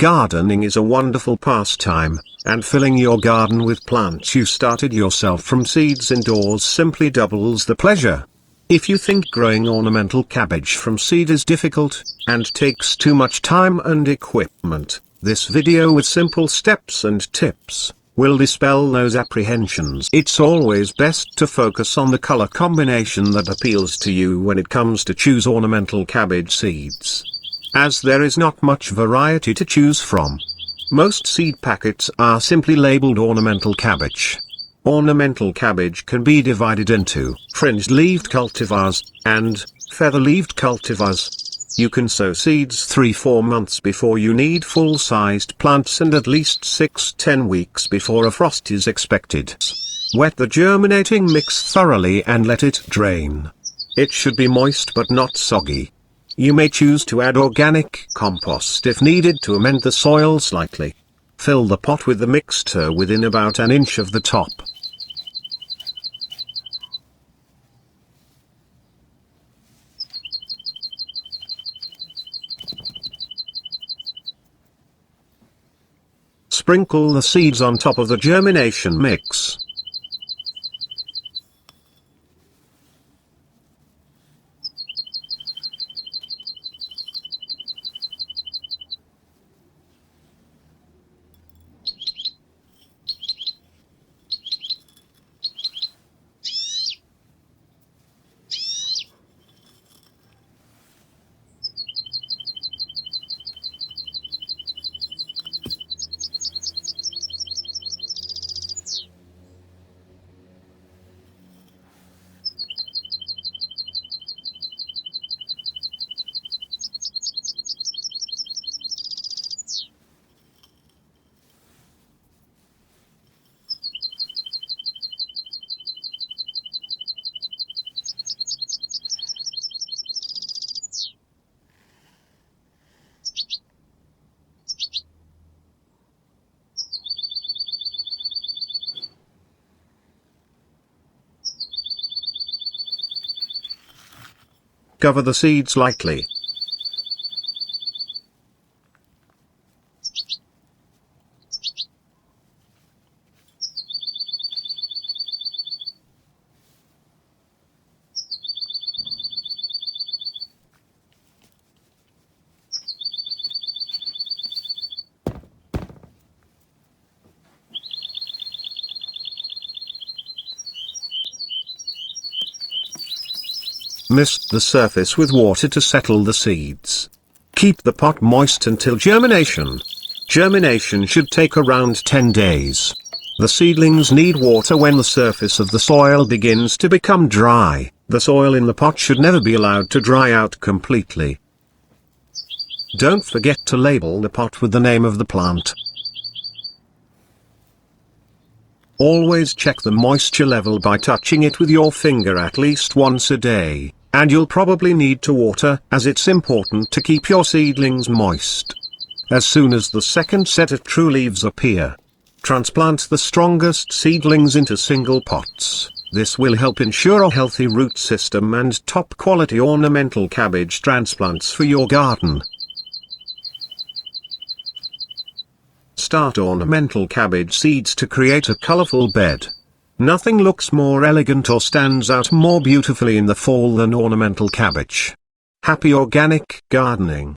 Gardening is a wonderful pastime, and filling your garden with plants you started yourself from seeds indoors simply doubles the pleasure. If you think growing ornamental cabbage from seed is difficult, and takes too much time and equipment, this video with simple steps and tips will dispel those apprehensions. It's always best to focus on the color combination that appeals to you when it comes to choose ornamental cabbage seeds, as there is not much variety to choose from. Most seed packets are simply labeled ornamental cabbage. Ornamental cabbage can be divided into fringed-leaved cultivars and feather-leaved cultivars. You can sow seeds 3-4 months before you need full-sized plants and at least 6-10 weeks before a frost is expected. Wet the germinating mix thoroughly and let it drain. It should be moist but not soggy. You may choose to add organic compost if needed to amend the soil slightly. Fill the pot with the mixture within about an inch of the top. Sprinkle the seeds on top of the germination mix. Cover the seeds lightly. Mist the surface with water to settle the seeds. Keep the pot moist until germination. Germination should take around 10 days. The seedlings need water when the surface of the soil begins to become dry. The soil in the pot should never be allowed to dry out completely. Don't forget to label the pot with the name of the plant. Always check the moisture level by touching it with your finger at least once a day, and you'll probably need to water, as it's important to keep your seedlings moist. As soon as the second set of true leaves appear, transplant the strongest seedlings into single pots. This will help ensure a healthy root system and top-quality ornamental cabbage transplants for your garden. Start ornamental cabbage seeds to create a colorful bed. Nothing looks more elegant or stands out more beautifully in the fall than ornamental cabbage. Happy organic gardening!